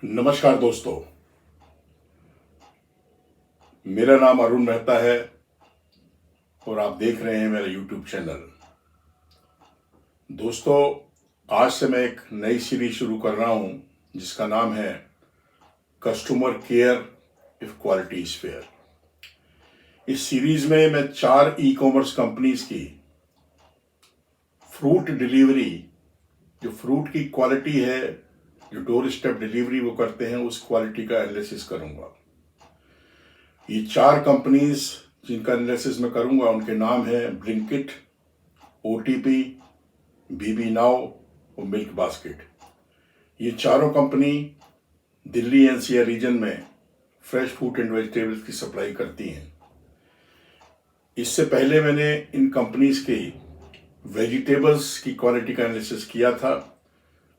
नमस्कार दोस्तों, मेरा नाम अरुण मेहता है और आप देख रहे हैं मेरा यूट्यूब चैनल। दोस्तों, आज से मैं एक नई सीरीज शुरू कर रहा हूं जिसका नाम है customer care if quality is fair. इस सीरीज में मैं 4 ई कॉमर्स कंपनीज की फ्रूट डिलीवरी, जो फ्रूट की क्वालिटी है, जो डोर स्टेप डिलीवरी वो करते हैं, उस क्वालिटी का एनालिसिस करूंगा। ये 4 कंपनीज जिनका एनालिसिस मैं करूंगा उनके नाम है ब्लिंकिट, ओटीपी, बीबी नाउ और मिल्क बास्केट। ये चारों कंपनी दिल्ली एनसीआर रीजन में फ्रेश फ्रूट एंड वेजिटेबल्स की सप्लाई करती हैं। इससे पहले मैंने इन कंपनीज की वेजिटेबल्स की क्वालिटी का एनालिसिस किया था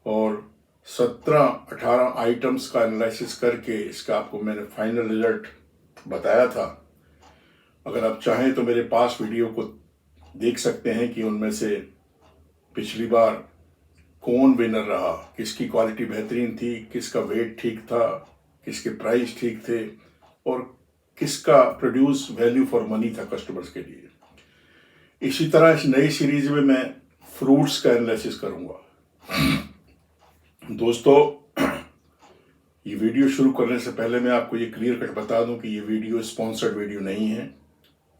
और 17-18 आइटम्स का एनालिसिस करके इसका आपको मैंने फाइनल रिजल्ट बताया था। अगर आप चाहें तो मेरे पास वीडियो को देख सकते हैं कि उनमें से पिछली बार कौन विनर रहा, किसकी क्वालिटी बेहतरीन थी, किसका वेट ठीक था, किसके प्राइस ठीक थे और किसका प्रोड्यूस वैल्यू फॉर मनी था कस्टमर्स के लिए। इसी तरह इस नई सीरीज में मैं फ्रूट्स का एनालिसिस करूंगा। दोस्तों, ये वीडियो शुरू करने से पहले मैं आपको ये क्लियर कट बता दूं कि ये वीडियो स्पॉन्सर्ड वीडियो नहीं है।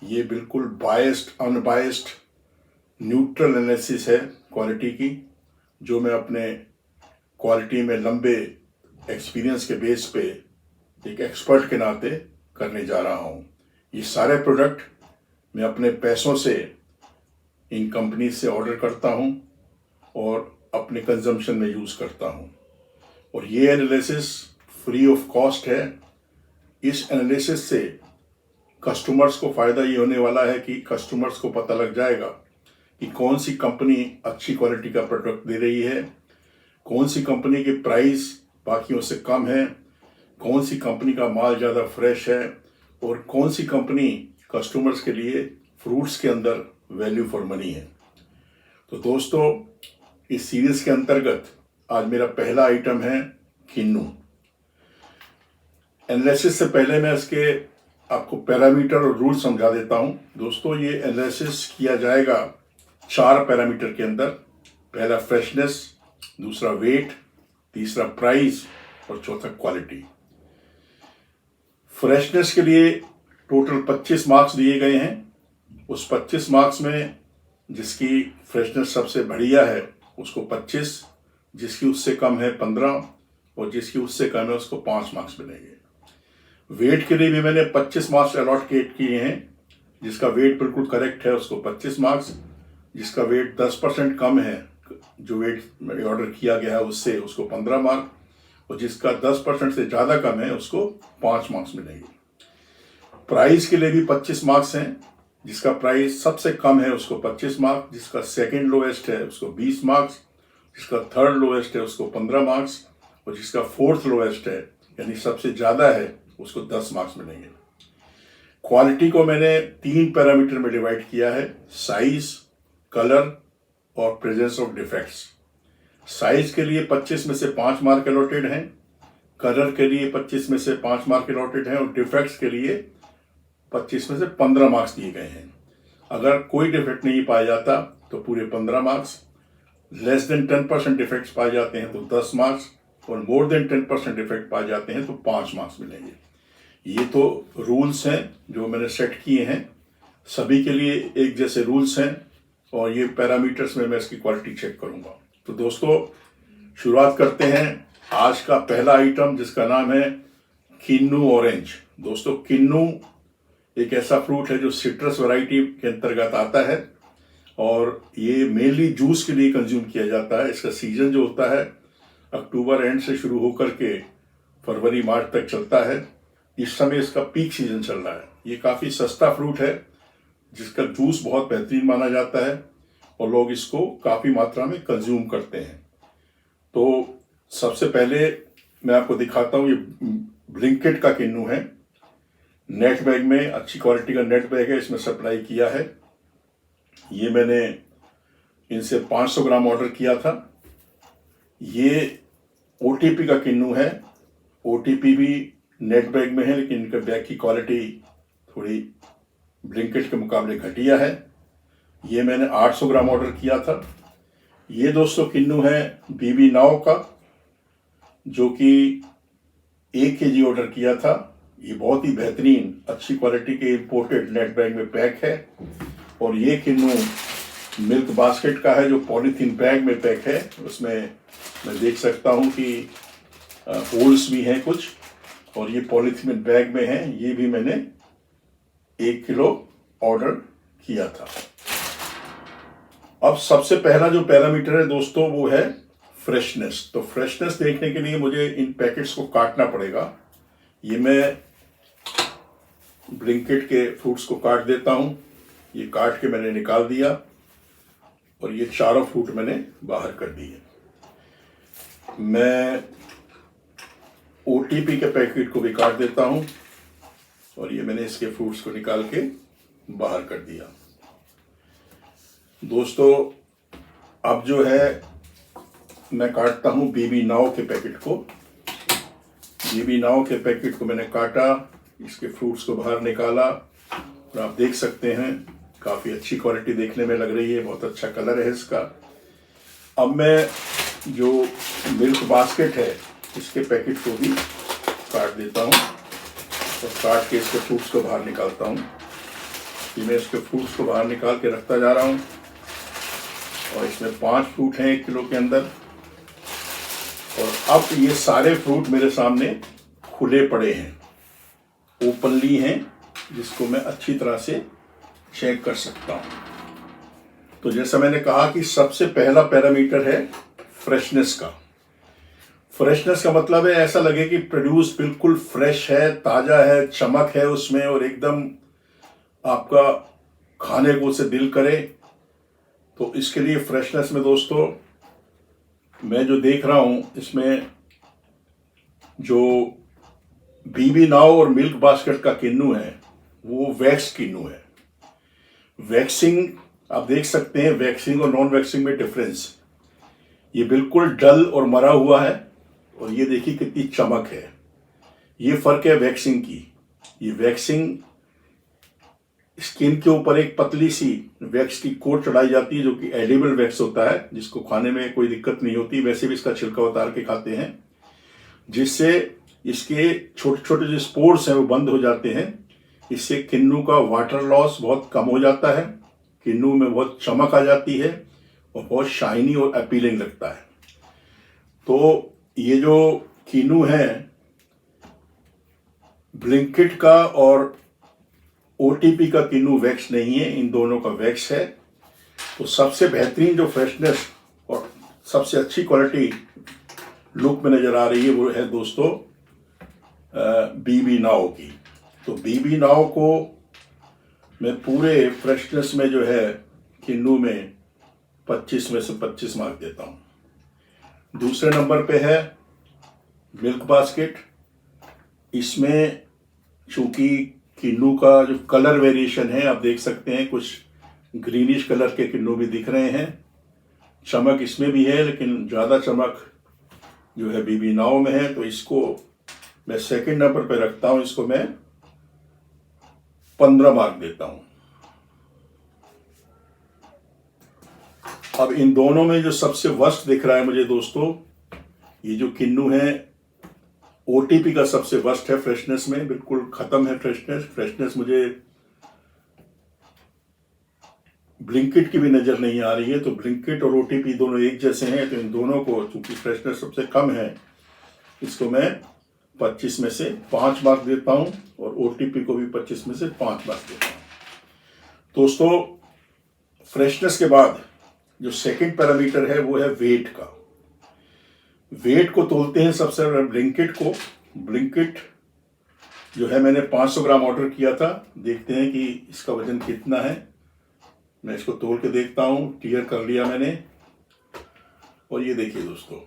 ये बिल्कुल बायस्ड, अनबायस्ड, न्यूट्रल एनालिसिस है क्वालिटी की, जो मैं अपने क्वालिटी में लंबे एक्सपीरियंस के बेस पे एक एक्सपर्ट के नाते करने जा रहा हूँ। ये सारे प्रोडक्ट मैं अपने पैसों से इन कंपनी से ऑर्डर करता हूँ और अपने कंजम्पशन में यूज़ करता हूँ और ये एनालिसिस फ्री ऑफ कॉस्ट है। इस एनालिसिस से कस्टमर्स को फ़ायदा ये होने वाला है कि कस्टमर्स को पता लग जाएगा कि कौन सी कंपनी अच्छी क्वालिटी का प्रोडक्ट दे रही है, कौन सी कंपनी की प्राइस बाकियों से कम है, कौन सी कंपनी का माल ज़्यादा फ्रेश है और कौन सी कंपनी कस्टमर्स के लिए फ्रूट्स के अंदर वैल्यू फॉर मनी है। तो दोस्तों, इस सीरीज़ के अंतर्गत आज मेरा पहला आइटम है किन्नू। एनालिसिस से पहले मैं इसके आपको पैरामीटर और रूल समझा देता हूं। दोस्तों, ये एनालिसिस किया जाएगा 4 पैरामीटर के अंदर। पहला फ्रेशनेस, दूसरा वेट, तीसरा प्राइस और चौथा क्वालिटी। फ्रेशनेस के लिए टोटल 25 मार्क्स दिए गए हैं। उस 25 मार्क्स में जिसकी फ्रेशनेस सबसे बढ़िया है उसको 25, जिसकी उससे कम है 15 और जिसकी उससे कम है उसको 5 मार्क्स मिलेंगे। वेट के लिए भी मैंने 25 मार्क्स अलॉट किए हैं। जिसका वेट बिल्कुल करेक्ट है उसको 25 मार्क्स, जिसका वेट 10% कम है, जो वेट ऑर्डर किया गया है उससे, उसको 15 मार्क और जिसका 10% से ज़्यादा कम है उसको 5 मार्क्स मिलेंगे। प्राइस के लिए भी 25 मार्क्स हैं। जिसका प्राइस सबसे कम है उसको 25 मार्क्स, जिसका सेकेंड लोएस्ट है उसको 20 मार्क्स, जिसका थर्ड लोएस्ट है उसको 15 मार्क्स और जिसका फोर्थ लोएस्ट है यानी सबसे ज़्यादा है उसको 10 मार्क्स मिलेंगे। क्वालिटी को मैंने 3 पैरामीटर में डिवाइड किया है: साइज, कलर और प्रेजेंस ऑफ डिफेक्ट्स। साइज के लिए 25 में से 5 मार्क अलॉटेड हैं, कलर के लिए 25 में से 5 मार्क अलॉटेड हैं और डिफेक्ट्स के लिए 25 में से 15 मार्क्स दिए गए हैं। अगर कोई डिफेक्ट नहीं पाया जाता तो पूरे 15 मार्क्स, लेस देन 10% डिफेक्ट्स पाए जाते हैं तो 10 मार्क्स और मोर देन 10% डिफेक्ट पाए जाते हैं तो 5 मार्क्स मिलेंगे। ये तो रूल्स हैं जो मैंने सेट किए हैं। सभी के लिए एक जैसे रूल्स हैं और ये पैरामीटर्स में मैं इसकी क्वालिटी चेक करूंगा। तो दोस्तों, शुरुआत करते हैं आज का पहला आइटम जिसका नाम है किन्नू ऑरेंज। दोस्तों, किन्नू एक ऐसा फ्रूट है जो सिट्रस वैरायटी के अंतर्गत आता है और ये मेनली जूस के लिए कंज्यूम किया जाता है। इसका सीजन जो होता है अक्टूबर एंड से शुरू होकर के फरवरी मार्च तक चलता है। इस समय इसका पीक सीजन चल रहा है। ये काफ़ी सस्ता फ्रूट है जिसका जूस बहुत बेहतरीन माना जाता है और लोग इसको काफ़ी मात्रा में कंज्यूम करते हैं। तो सबसे पहले मैं आपको दिखाता हूँ, ये ब्लिंकिट का किन्नू है। नेट बैग में अच्छी क्वालिटी का नेट बैग है, इसमें सप्लाई किया है। ये मैंने इनसे 500 ग्राम ऑर्डर किया था। ये ओटीपी का किन्नू है। OTP भी नेट बैग में है, लेकिन इनका बैग की क्वालिटी थोड़ी ब्लिंकिट के मुकाबले घटिया है। ये मैंने 800 ग्राम ऑर्डर किया था। ये दोस्तों किन्नू है BB नाव का, जो कि 1 kg ऑर्डर किया था। ये बहुत ही बेहतरीन अच्छी क्वालिटी के इंपोर्टेड नेट बैग में पैक है। और ये किन्नू मिल्क बास्केट का है, जो पॉलीथीन बैग में पैक है। उसमें मैं देख सकता हूँ कि होल्स भी हैं कुछ, और ये पॉलीथीन बैग में है। ये भी मैंने 1 किलो ऑर्डर किया था। अब सबसे पहला जो पैरामीटर है दोस्तों वो है फ्रेशनेस। तो फ्रेशनेस देखने के लिए मुझे इन पैकेट्स को काटना पड़ेगा। ये मैं ब्लिंकिट के फ्रूट्स को काट देता हूँ। ये काट के मैंने निकाल दिया, और ये चारों फ्रूट मैंने बाहर कर दिए। मैं OTP के पैकेट को भी काट देता हूँ, और ये मैंने इसके फ्रूट्स को निकाल के बाहर कर दिया। दोस्तों अब जो है मैं काटता हूँ BB नाव के पैकेट को। BB नाव के पैकेट को मैंने काटा, इसके फ्रूट्स को बाहर निकाला, और आप देख सकते हैं काफ़ी अच्छी क्वालिटी देखने में लग रही है, बहुत अच्छा कलर है इसका। अब मैं जो मिल्क बास्केट है इसके पैकेट को भी काट देता हूँ, और काट के इसके फ्रूट्स को बाहर निकालता हूँ। ये मैं इसके फ्रूट्स को बाहर निकाल के रखता जा रहा हूँ, और इसमें 5 फ्रूट हैं 1 किलो के अंदर। और अब ये सारे फ्रूट मेरे सामने खुले पड़े हैं, ओपनली हैं, जिसको मैं अच्छी तरह से चेक कर सकता हूँ। तो जैसा मैंने कहा कि सबसे पहला पैरामीटर है फ्रेशनेस का। फ्रेशनेस का मतलब है ऐसा लगे कि प्रोड्यूस बिल्कुल फ्रेश है, ताज़ा है, चमक है उसमें, और एकदम आपका खाने को उसे दिल करे। तो इसके लिए फ्रेशनेस में दोस्तों मैं जो देख रहा हूँ, इसमें जो BB नाव और मिल्क बास्केट का किन्नू है वो वैक्स किन्नू है। वैक्सिंग आप देख सकते हैं, वैक्सिंग और नॉन वैक्सिंग में डिफरेंस। ये बिल्कुल डल और मरा हुआ है, और ये देखिए कितनी चमक है। ये फर्क है वैक्सिंग की। ये वैक्सिंग स्किन के ऊपर एक पतली सी वैक्स की कोट चढ़ाई जाती है, जो कि एडिबल वैक्स होता है, जिसको खाने में कोई दिक्कत नहीं होती। वैसे भी इसका छिलका उतार के खाते हैं, जिससे इसके छोटे छोटे जो स्पोर्स हैं वो बंद हो जाते हैं। इससे किन्नू का वाटर लॉस बहुत कम हो जाता है, किन्नू में बहुत चमक आ जाती है, और बहुत शाइनी और अपीलिंग लगता है। तो ये जो किन्नू है ब्लिंकिट का और OTP का किन्नू वैक्स नहीं है, इन दोनों का वैक्स है। तो सबसे बेहतरीन जो फ्रेशनेस और सबसे अच्छी क्वालिटी लुक में नज़र आ रही है वो है दोस्तों BB नाव की। तो BB नाव को मैं पूरे फ्रेशनेस में जो है किन्नू में 25 में से 25 मार्क देता हूँ। दूसरे नंबर पे है मिल्क बास्केट। इसमें चूंकि किन्नू का जो कलर वेरिएशन है आप देख सकते हैं, कुछ ग्रीनिश कलर के किन्नू भी दिख रहे हैं। चमक इसमें भी है, लेकिन ज़्यादा चमक जो है BB नाव में है। तो इसको मैं सेकंड नंबर पे रखता हूँ, इसको मैं 15 मार्क देता हूँ। अब इन दोनों में जो सबसे वर्स्ट दिख रहा है मुझे दोस्तों, ये जो किन्नू है OTP का सबसे वर्स्ट है फ्रेशनेस में, बिल्कुल खत्म है फ्रेशनेस मुझे ब्लिंकिट की भी नज़र नहीं आ रही है। तो ब्लिंकिट और OTP दोनों एक जैसे हैं, तो इन दोनों को चूंकि फ्रेशनेस सबसे कम है, इसको मैं 25 में से 5 मार्क देता हूं, और OTP को भी 25 में से 5 मार्क देता हूं। दोस्तों फ्रेशनेस के बाद जो सेकंड पैरामीटर है वो है वेट का। वेट को तोलते हैं सबसे ब्लिंकिट को। ब्लिंकिट जो है मैंने 500 ग्राम ऑर्डर किया था, देखते हैं कि इसका वजन कितना है। मैं इसको तोल के देखता हूँ, टीयर कर लिया मैंने, और ये देखिए दोस्तों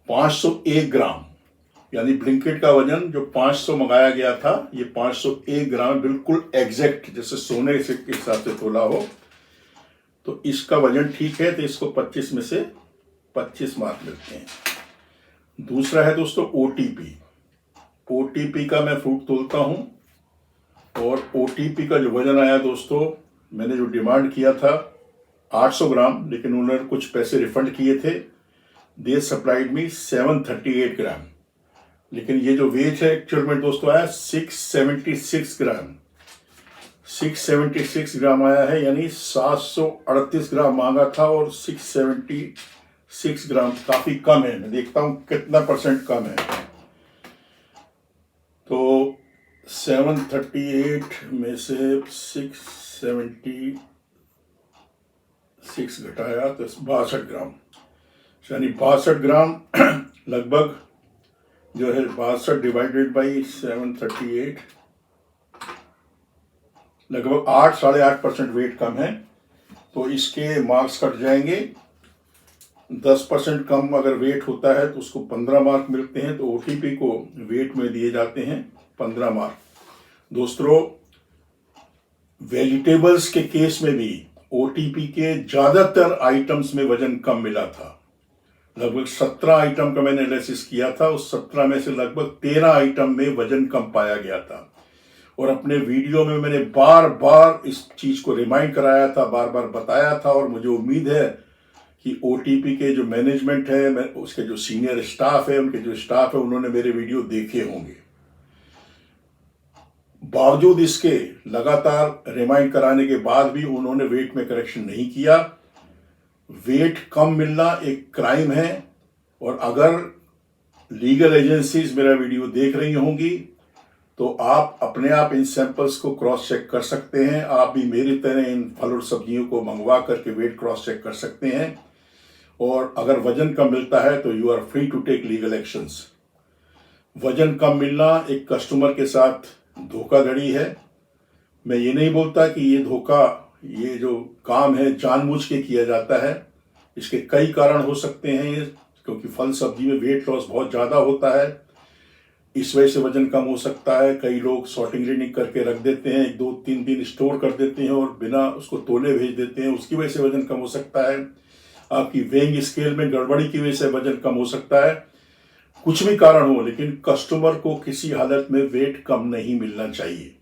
501 ग्राम, यानी ब्लिंकिट का वजन जो 500 मंगाया गया था ये 501 ग्राम, बिल्कुल एग्जैक्ट जैसे सोने के हिसाब से तोला हो। तो इसका वजन ठीक है, तो इसको 25 में से 25 मार्क मिलते हैं। दूसरा है दोस्तों OTP। OTP का मैं फ्रूट तोलता हूँ और OTP का जो वजन आया दोस्तों, मैंने जो डिमांड किया था 800 ग्राम, लेकिन उन्होंने कुछ पैसे रिफंड किए थे। दे सप्लाइड मी 738 ग्राम, लेकिन ये जो वेट है एक्चुअल में दोस्तों आया 676 ग्राम। 676 ग्राम आया है, यानी 738 ग्राम मांगा था और 676 ग्राम काफी कम है। मैं देखता हूं कितना परसेंट कम है। तो 738 में से 676 घटाया तो 62 ग्राम, यानी 62 ग्राम लगभग जो है 62 डिवाइडेड बाई 738, लगभग 8-8.5% वेट कम है। तो इसके मार्क्स कट जाएंगे। 10% कम अगर वेट होता है तो उसको 15 मार्क मिलते हैं। तो OTP को वेट में दिए जाते हैं 15 मार्क। दोस्तों, वेजिटेबल्स के केस में भी OTP के ज्यादातर आइटम्स में वजन कम मिला था। लगभग 17 आइटम का मैंने एनालिसिस किया था, उस 17 में से लगभग 13 आइटम में वजन कम पाया गया था। और अपने वीडियो में मैंने बार बार इस चीज को रिमाइंड कराया था, बार बार बताया था। और मुझे उम्मीद है कि OTP के जो मैनेजमेंट है, उसके जो सीनियर स्टाफ है, उनके जो स्टाफ है, उन्होंने मेरे वीडियो देखे होंगे। बावजूद इसके लगातार रिमाइंड कराने के बाद भी उन्होंने वेट में करेक्शन नहीं किया। वेट कम मिलना एक क्राइम है, और अगर लीगल एजेंसीज मेरा वीडियो देख रही होंगी तो आप अपने आप इन सैंपल्स को क्रॉस चेक कर सकते हैं। आप भी मेरी तरह इन फल और सब्जियों को मंगवा करके वेट क्रॉस चेक कर सकते हैं, और अगर वजन कम मिलता है तो you are free to take legal actions. वजन कम मिलना एक कस्टमर के साथ धोखाधड़ी है। मैं ये नहीं बोलता कि ये जो काम है जानबूझ के किया जाता है। इसके कई कारण हो सकते हैं, क्योंकि फल सब्जी में वेट लॉस बहुत ज़्यादा होता है, इस वजह से वजन कम हो सकता है। कई लोग सॉर्टिंग रीडिंग करके रख देते हैं, 2-3 दिन स्टोर कर देते हैं और बिना उसको तोले भेज देते हैं, उसकी वजह से वजन कम हो सकता है। आपकी वेइंग स्केल में गड़बड़ी की वजह से वजन कम हो सकता है। कुछ भी कारण हो, लेकिन कस्टमर को किसी हालत में वेट कम नहीं मिलना चाहिए।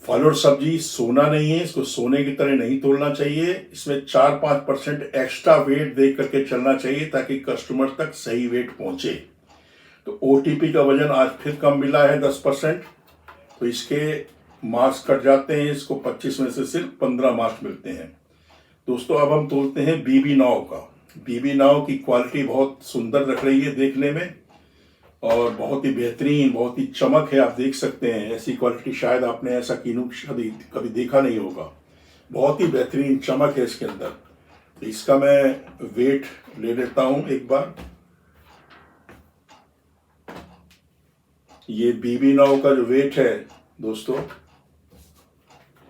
फल और सब्जी सोना नहीं है, इसको सोने की तरह नहीं तोलना चाहिए। इसमें 4-5% एक्स्ट्रा वेट दे करके चलना चाहिए ताकि कस्टमर तक सही वेट पहुंचे। तो OTP का वजन आज फिर कम मिला है 10%, तो इसके मार्क्स कट जाते हैं। इसको 25 में से सिर्फ 15 मार्क्स मिलते हैं। दोस्तों, अब हम तोलते हैं BB नाव का। BB नाव की क्वालिटी बहुत सुंदर लग रही है देखने में, और बहुत ही बेहतरीन, बहुत ही चमक है। आप देख सकते हैं, ऐसी क्वालिटी शायद आपने ऐसा कीनू कभी देखा नहीं होगा। बहुत ही बेहतरीन चमक है इसके अंदर। तो इसका मैं वेट ले लेता हूं एक बार। ये BB नाव का जो वेट है दोस्तों,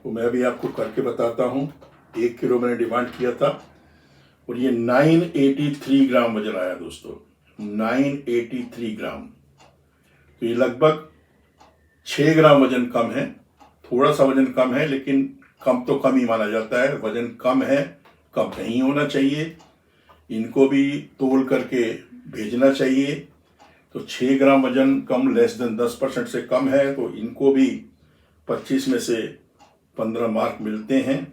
वो मैं अभी आपको करके बताता हूं। 1 किलो मैंने डिमांड किया था और ये 983 ग्राम वजन आया दोस्तों, 983 ग्राम। तो ये लगभग 6 ग्राम वजन कम है। थोड़ा सा वजन कम है, लेकिन कम तो कम ही माना जाता है। वजन कम है, कम नहीं होना चाहिए। इनको भी तोल करके भेजना चाहिए। तो 6 ग्राम वजन कम, लेस देन 10% से कम है, तो इनको भी 25 में से 15 मार्क मिलते हैं।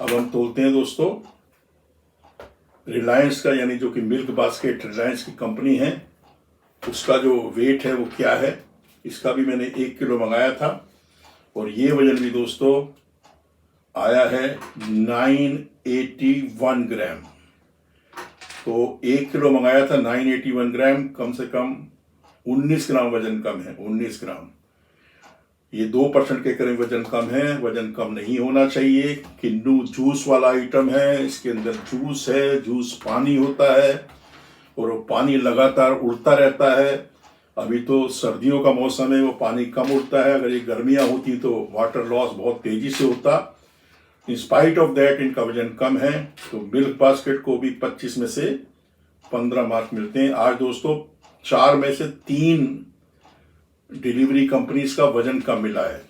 अब हम तोलते हैं दोस्तों रिलायंस का, यानी जो कि मिल्क बास्केट रिलायंस की कंपनी है, उसका जो वेट है वो क्या है। इसका भी मैंने 1 किलो मंगाया था और ये वजन भी दोस्तों आया है 981 ग्राम। तो 1 किलो मंगाया था, 981 ग्राम, कम से कम 19 ग्राम वजन कम है। 19 ग्राम, ये 2% के करीब वजन कम है। वजन कम नहीं होना चाहिए। किन्नू जूस वाला आइटम है, इसके अंदर जूस है, जूस पानी होता है और वो पानी लगातार उड़ता रहता है। अभी तो सर्दियों का मौसम है, वो पानी कम उड़ता है। अगर ये गर्मियाँ होती तो वाटर लॉस बहुत तेजी से होता। इन स्पाइट ऑफ दैट इनका वजन कम है। तो मिल्क बास्केट को भी 25 में से 15 मार्क मिलते हैं। आज दोस्तों 4 में से 3 डिलीवरी कंपनीज का वजन कम मिला है।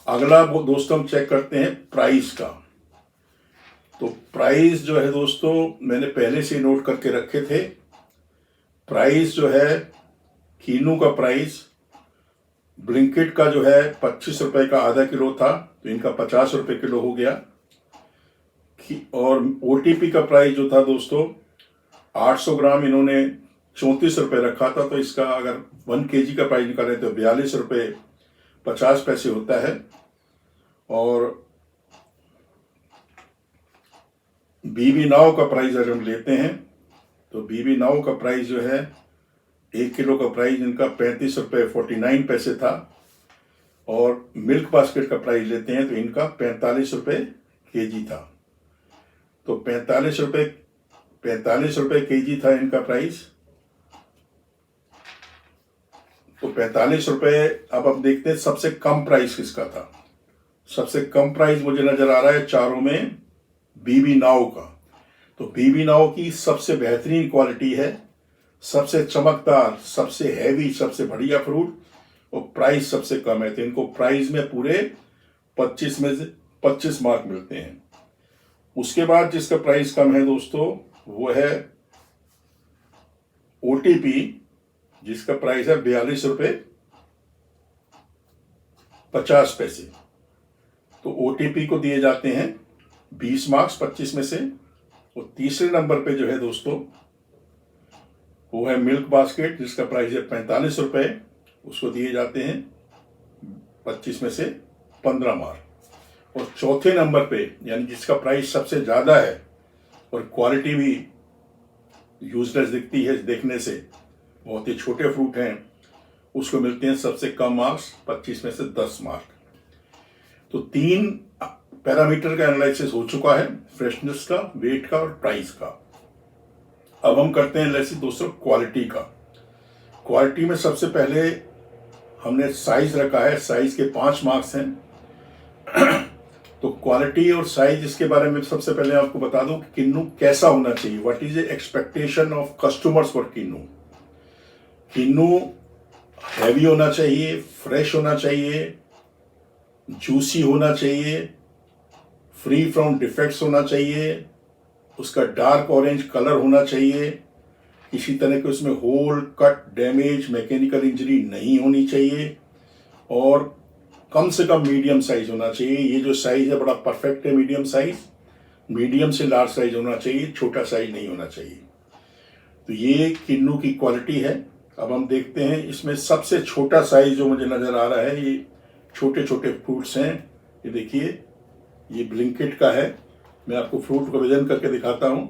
अगला वो दोस्तों हम चेक करते हैं प्राइस का। तो प्राइस जो है दोस्तों मैंने पहले से नोट करके रखे थे। प्राइस जो है कीनू का प्राइस ब्लिंकिट का जो है 25 रुपए का आधा किलो था, तो इनका 50 रुपए किलो हो गया। और OTP का प्राइस जो था दोस्तों 800 ग्राम इन्होंने 34 रुपए रखा था, तो इसका अगर 1 kg का प्राइस निकाले तो 42 रुपए 50 पैसे होता है। और BB नाव का प्राइस अगर हम लेते हैं तो BB नाव का प्राइस जो है 1 किलो का प्राइस इनका 35 रुपए 49 पैसे था। और मिल्क बास्केट का प्राइस लेते हैं तो इनका 45 रुपए kg था। तो 45 रुपए kg था इनका प्राइस। तो 45 रुपए। अब हम देखते हैं सबसे कम प्राइस किसका था। सबसे कम प्राइस मुझे नजर आ रहा है चारों में BB नाव का। तो BB नाव की सबसे बेहतरीन क्वालिटी है, सबसे चमकदार, सबसे हैवी, सबसे बढ़िया फ्रूट, और प्राइस सबसे कम है। तो इनको प्राइस में पूरे 25 में से 25 मार्क मिलते हैं। उसके बाद जिसका प्राइस कम है दोस्तों वो है OTP, जिसका प्राइस है 42 रुपए 50 पैसे। तो OTP को दिए जाते हैं 20 मार्क्स 25 में से। और तीसरे नंबर पे जो है दोस्तों वो है मिल्क बास्केट, जिसका प्राइस है 45 रुपए, उसको दिए जाते हैं 25 में से 15 मार्क। और चौथे नंबर पे यानी जिसका प्राइस सबसे ज़्यादा है और क्वालिटी भी यूजलेस दिखती है देखने से, बहुत ही छोटे फ्रूट हैं, उसको मिलते हैं सबसे कम मार्क्स 25 में से 10 मार्क। तो 3 पैरामीटर का एनालिसिस हो चुका है, फ्रेशनेस का, वेट का और प्राइस का। अब हम करते हैं एनालिसिस दोस्तों क्वालिटी का। क्वालिटी में सबसे पहले हमने साइज रखा है, साइज के 5 मार्क्स हैं। तो क्वालिटी और साइज इसके बारे में सबसे पहले आपको बता दूं कि किन्नू कैसा होना चाहिए। What is the expectation of customers for kinnow. किन्नू हैवी होना चाहिए, फ्रेश होना चाहिए, जूसी होना चाहिए, फ्री फ्रॉम डिफेक्ट्स होना चाहिए, उसका डार्क ऑरेंज कलर होना चाहिए, किसी तरह के उसमें hole, cut, damage, mechanical injury नहीं होनी चाहिए, और कम से कम मीडियम साइज होना चाहिए। ये जो साइज है बड़ा परफेक्ट है, मीडियम साइज, मीडियम से लार्ज साइज होना चाहिए, छोटा साइज नहीं होना चाहिए। तो ये किन्नू की क्वालिटी है। अब हम देखते हैं इसमें सबसे छोटा साइज जो मुझे नजर आ रहा है, ये छोटे छोटे फ्रूट्स हैं। ये देखिए, ये ब्लिंकिट का है। मैं आपको फ्रूट का वजन करके दिखाता हूँ।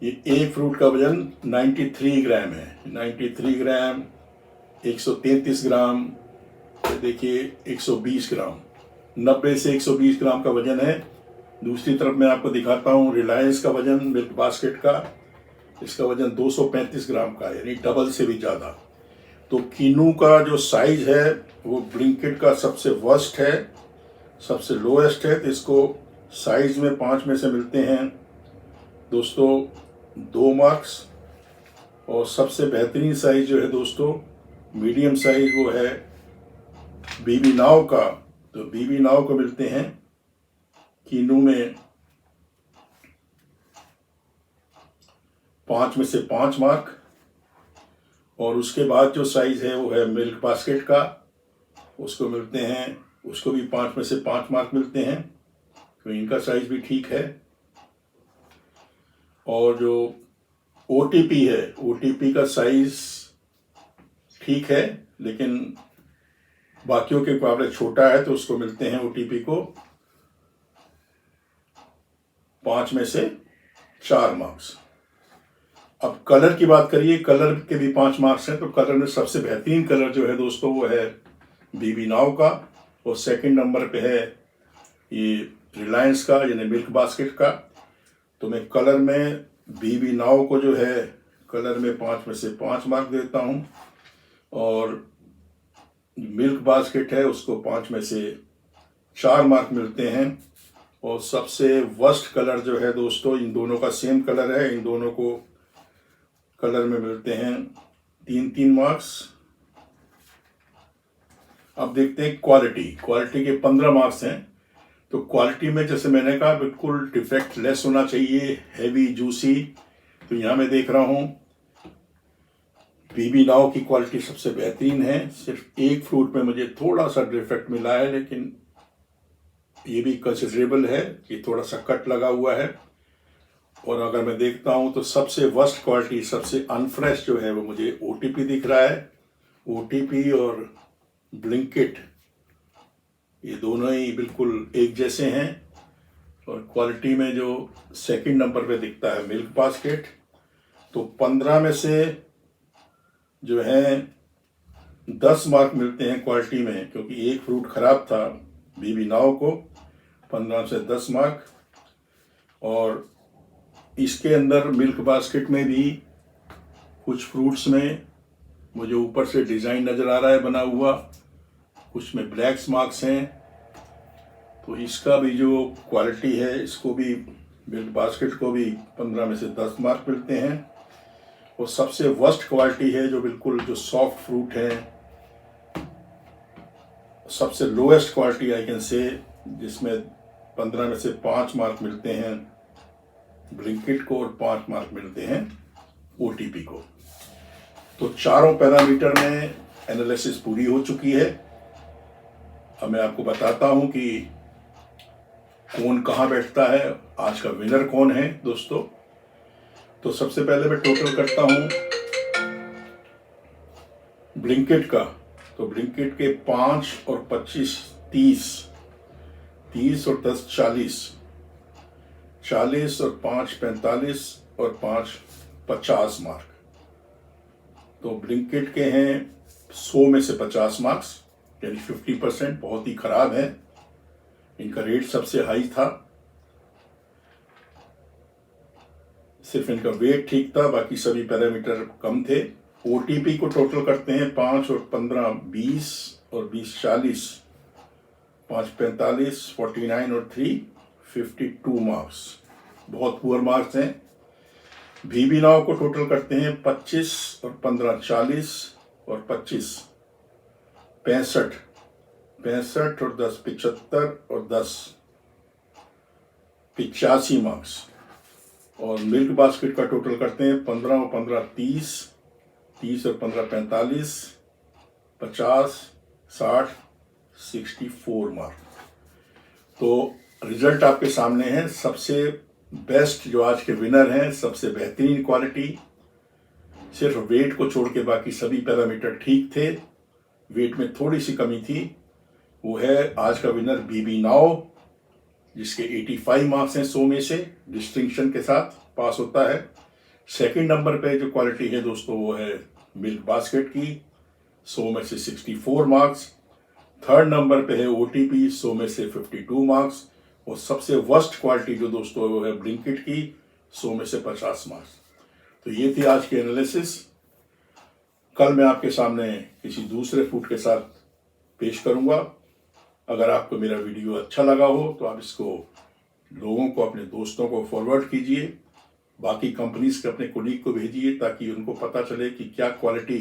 ये एक फ्रूट का वजन 93 ग्राम है। 93 ग्राम, 133 ग्राम, देखिए 120 ग्राम, 90 से 120 ग्राम का वजन है। दूसरी तरफ मैं आपको दिखाता हूँ रिलायंस का वजन, मिल्क बास्केट का, इसका वजन 235 ग्राम का है, यानी डबल से भी ज़्यादा। तो किन्नू का जो साइज है वो ब्लिंकिट का सबसे वर्स्ट है, सबसे लोएस्ट है। तो इसको साइज में 5 में से मिलते हैं दोस्तों 2 मार्क्स। और सबसे बेहतरीन साइज जो है दोस्तों मीडियम साइज वो है BB नाव का। तो BB नाव को मिलते हैं किन्नू में 5 में से 5 मार्क। और उसके बाद जो साइज है वो है मिल्क बास्केट का, उसको मिलते हैं, उसको भी 5 में से 5 मार्क मिलते हैं। तो इनका साइज भी ठीक है। और जो OTP है, OTP का साइज ठीक है लेकिन बाकियों के मुकाबले छोटा है, तो उसको मिलते हैं OTP को 5 में से 4 मार्क्स। अब कलर की बात करिए, कलर के भी 5 मार्क्स हैं। तो कलर में सबसे बेहतरीन कलर जो है दोस्तों वो है BB नाव का, और सेकंड नंबर पे है ये रिलायंस का यानी मिल्क बास्केट का। तो मैं कलर में BB नाव को जो है कलर में 5 में से 5 मार्क देता हूँ, और मिल्क बास्केट है उसको 5 में से 4 मार्क मिलते हैं। और सबसे वर्स्ट कलर जो है दोस्तों, इन दोनों का सेम कलर है, इन दोनों को कलर में मिलते हैं 3-3 मार्क्स। अब देखते हैं क्वालिटी। क्वालिटी के 15 मार्क्स हैं। तो क्वालिटी में जैसे मैंने कहा बिल्कुल डिफेक्ट लेस होना चाहिए, हैवी, जूसी। तो यहाँ मैं देख रहा हूँ बीबी नाव की क्वालिटी सबसे बेहतरीन है। सिर्फ एक फ्रूट में मुझे थोड़ा सा डिफेक्ट मिला है, लेकिन ये भी कंसिडरेबल है कि थोड़ा सा कट लगा हुआ है। और अगर मैं देखता हूँ तो सबसे वर्स्ट क्वालिटी, सबसे अनफ्रेश जो है वो मुझे ओटीपी दिख रहा है। ओटीपी और ब्लिंकिट ये दोनों ही बिल्कुल एक जैसे हैं। और क्वालिटी में जो सेकंड नंबर पे दिखता है मिल्क बास्केट, तो 15 में से जो है 10 मार्क मिलते हैं क्वालिटी में, क्योंकि एक फ्रूट खराब था बीबी नाव को। 15 से 10 मार्क। और इसके अंदर मिल्क बास्केट में भी कुछ फ्रूट्स में मुझे ऊपर से डिज़ाइन नज़र आ रहा है बना हुआ, कुछ में ब्लैक मार्क्स हैं। तो इसका भी जो क्वालिटी है, इसको भी मिल्क बास्केट को भी 15 में से 10 मार्क मिलते हैं। और सबसे वर्स्ट क्वालिटी है जो बिल्कुल जो सॉफ्ट फ्रूट है, सबसे lowest quality I can say, जिसमें 15 में से 5 मार्क मिलते हैं ब्लिंकिट को और 5 मार्क मिलते हैं ओटीपी को। तो चारों पैरामीटर में एनालिसिस पूरी हो चुकी है। अब मैं आपको बताता हूं कि कौन कहाँ बैठता है, आज का विनर कौन है दोस्तों। तो सबसे पहले मैं टोटल करता हूं ब्लिंकिट का। तो ब्लिंकिट के 5 और 25 30, 30 और 10 40, 40 और 5 45 और 5 50 मार्क। तो ब्लिंकिट के हैं 100 में से 50 मार्क्स, यानी 50%, बहुत ही खराब है। इनका रेट सबसे हाई था, सिर्फ इनका वेट ठीक था, बाकी सभी पैरामीटर कम थे। ओटीपी को टोटल करते हैं 5 और 15 20 और 20 40, 5 45 49 और 3 52 मार्क्स, बहुत पुअर मार्क्स हैं। बीबी नाव को टोटल करते हैं 25 और 15 40 और 25 65, 65 और 10 75 और 10 85 मार्क्स। और मिल्क बास्केट का टोटल करते हैं 15 और 15 30, 30 और 15 45 50 60 64 मार्क। तो रिजल्ट आपके सामने है। सबसे बेस्ट जो आज के विनर हैं, सबसे बेहतरीन क्वालिटी, सिर्फ वेट को छोड़ के बाकी सभी पैरामीटर ठीक थे, वेट में थोड़ी सी कमी थी, वो है आज का विनर बीबी नाव, जिसके 85 मार्क्स हैं 100 में से, डिस्टिंक्शन के साथ पास होता है। सेकंड नंबर पे जो क्वालिटी है दोस्तों वो है मिल्क बास्केट की, 100 में से 64 मार्क्स। थर्ड नंबर पे है ओटीपी, 100 में से 52 मार्क्स। और सबसे वर्स्ट क्वालिटी जो दोस्तों वो है ब्लिंकिट की, 100 में से 50 मार्क्स। तो ये थी आज की एनालिसिस। कल मैं आपके सामने किसी दूसरे फूड के साथ पेश करूंगा। अगर आपको मेरा वीडियो अच्छा लगा हो तो आप इसको लोगों को, अपने दोस्तों को फॉरवर्ड कीजिए, बाकी कंपनीज के अपने कोलीग को भेजिए, ताकि उनको पता चले कि क्या क्वालिटी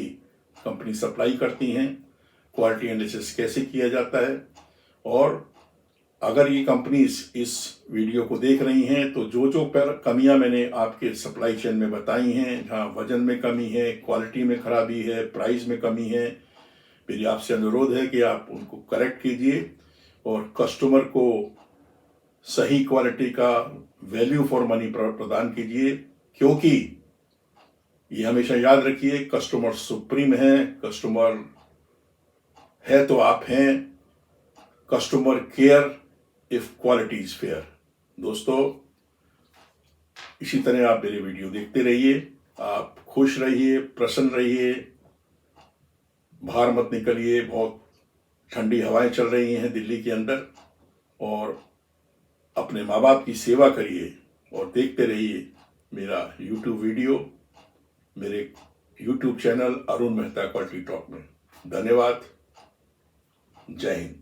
कंपनी सप्लाई करती हैं, क्वालिटी एनालिसिस कैसे किया जाता है। और अगर ये कंपनीज इस वीडियो को देख रही हैं तो जो जो कमियां मैंने आपके सप्लाई चेन में बताई हैं, जहां वजन में कमी है, क्वालिटी में खराबी है, प्राइस में कमी है, मेरी आपसे अनुरोध है कि आप उनको करेक्ट कीजिए और कस्टमर को सही क्वालिटी का वैल्यू फॉर मनी प्रदान कीजिए। क्योंकि ये हमेशा याद रखिए, कस्टमर सुप्रीम है, कस्टमर है तो आप हैं। Customer care if quality is fair. दोस्तों, इसी तरह आप मेरे वीडियो देखते रहिए, आप खुश रहिए, प्रसन्न रहिए, बाहर मत निकलिए, बहुत ठंडी हवाएं चल रही हैं दिल्ली के अंदर। और अपने माँ बाप की सेवा करिए और देखते रहिए मेरा YouTube वीडियो, मेरे YouTube channel Arun Mehta quality talk में। धन्यवाद। जय हिंद।